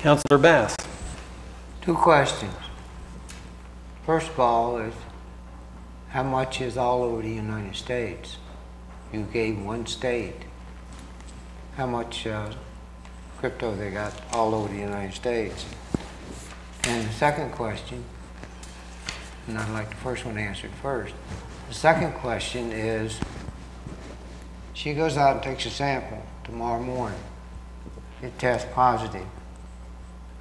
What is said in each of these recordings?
Councilor Bass. Two questions. First of all is, how much is all over the United States? You gave one state. How much crypto they got all over the United States? And the second question, and I'd like the first one answered first. The second question is, she goes out and takes a sample tomorrow morning. It tests positive.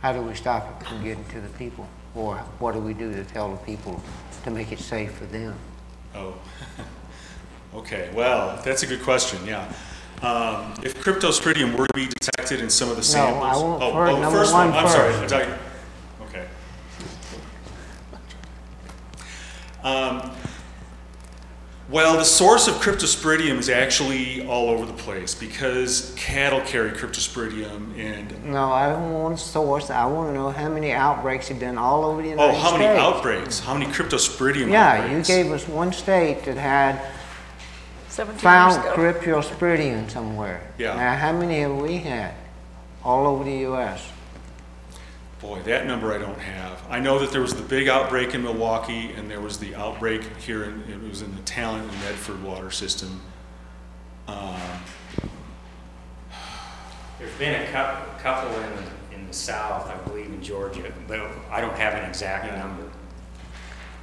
How do we stop it from getting to the people? Or what do we do to tell the people to make it safe for them? Oh, okay. Well, that's a good question, yeah. If Cryptosporidium were to be detected in some of the samples... No, I won't first one. I'm sorry. Okay. Well, the source of Cryptosporidium is actually all over the place because cattle carry Cryptosporidium and... No, I don't want a source. I want to know how many outbreaks have been all over the United States. Oh, how many outbreaks? How many Cryptosporidium outbreaks? You gave us one state that had 17 found years ago. Cryptosporidium somewhere. Yeah. Now, how many have we had all over the U.S.? Boy, that number I don't have. I know that there was the big outbreak in Milwaukee, and there was the outbreak here, it was in the Talent and Medford water system. There's been a couple in the South, I believe in Georgia, but I don't have an exact number.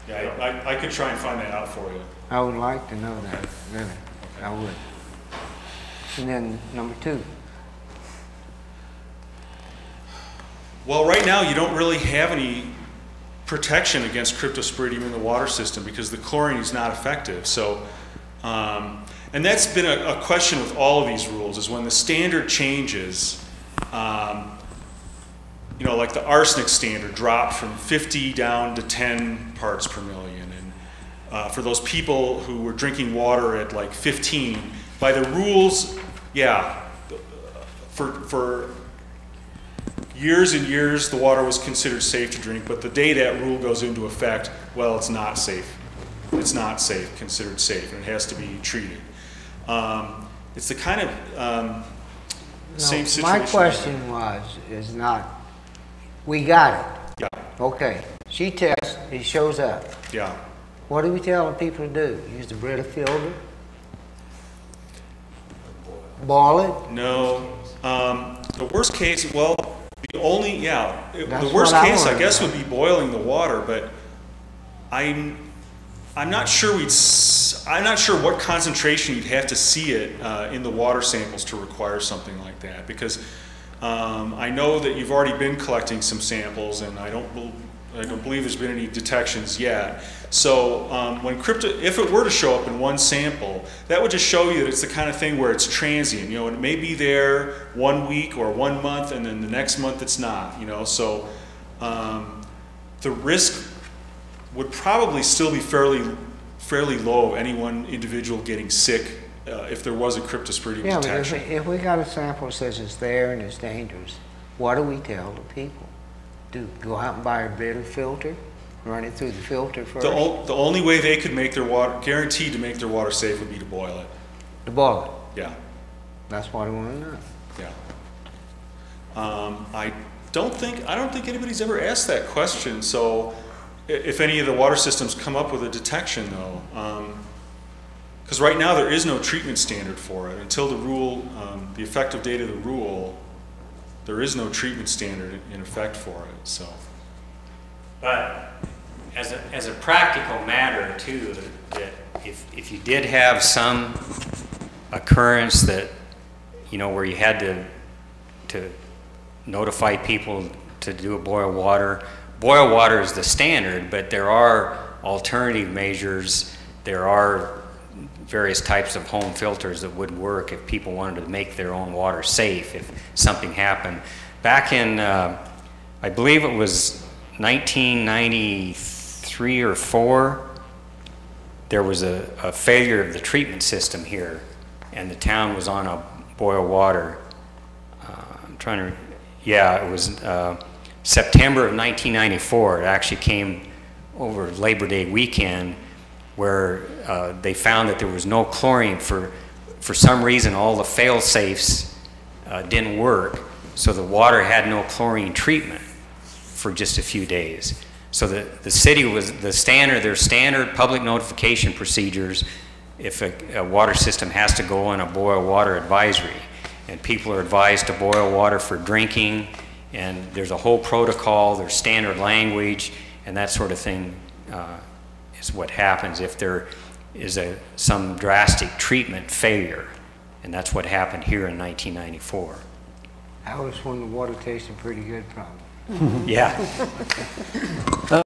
Yeah, I could try and find that out for you. I would like to know that, really. Okay. I would. And then number two. Well, right now you don't really have any protection against Cryptosporidium in the water system because the chlorine is not effective. So, and that's been a question with all of these rules, is when the standard changes, you know, like the arsenic standard dropped from 50 down to 10 parts per million. And for those people who were drinking water at like 15, by the rules, yeah, for years and years, the water was considered safe to drink, but the day that rule goes into effect, well, it's not safe. It's not safe, considered safe, and it has to be treated. It's the kind of same situation. My question is not, we got it. Yeah. Okay. She tests, it shows up. Yeah. What do we tell the people to do? Use the Brita filter? Boil it? No. The worst case, well, the only, the That's worst what I case, I wanted guess, to know. would be boiling the water, but I'm not sure I'm not sure what concentration you'd have to see it in the water samples to require something like that, because I know that you've already been collecting some samples, and I don't believe there's been any detections yet. So if it were to show up in one sample, that would just show you that it's the kind of thing where it's transient. You know, it may be there 1 week or 1 month, and then the next month it's not. You know, so the risk would probably still be fairly low of any one individual getting sick if there was a Cryptosporidium detection. But if we got a sample that says it's there and it's dangerous, what do we tell the people? Go out and buy a Brita filter, run it through the filter first? The only way they could make their water, guaranteed to make their water safe, would be to boil it. To boil it? Yeah. That's what I want to know. Yeah. I don't think anybody's ever asked that question. So, if any of the water systems come up with a detection, though, because right now there is no treatment standard for it until the rule, the effective date of the rule. There is no treatment standard in effect for it. So, but as a practical matter too, that if you did have some occurrence that, you know, where you had to notify people to do a boil water is the standard, but there are alternative measures. There are various types of home filters that would work if people wanted to make their own water safe if something happened. Back in, I believe it was 1993 or 4, there was a failure of the treatment system here, and the town was on a boil water. It was September of 1994. It actually came over Labor Day weekend, where they found that there was no chlorine. For some reason, all the fail-safes didn't work, So the water had no chlorine treatment for just a few days. So the city was their standard public notification procedures if a water system has to go on a boil water advisory. And people are advised to boil water for drinking, and there's a whole protocol, there's standard language, and that sort of thing is what happens if there is some drastic treatment failure. And that's what happened here in 1994. That was when the water tasted pretty good, probably. Yeah.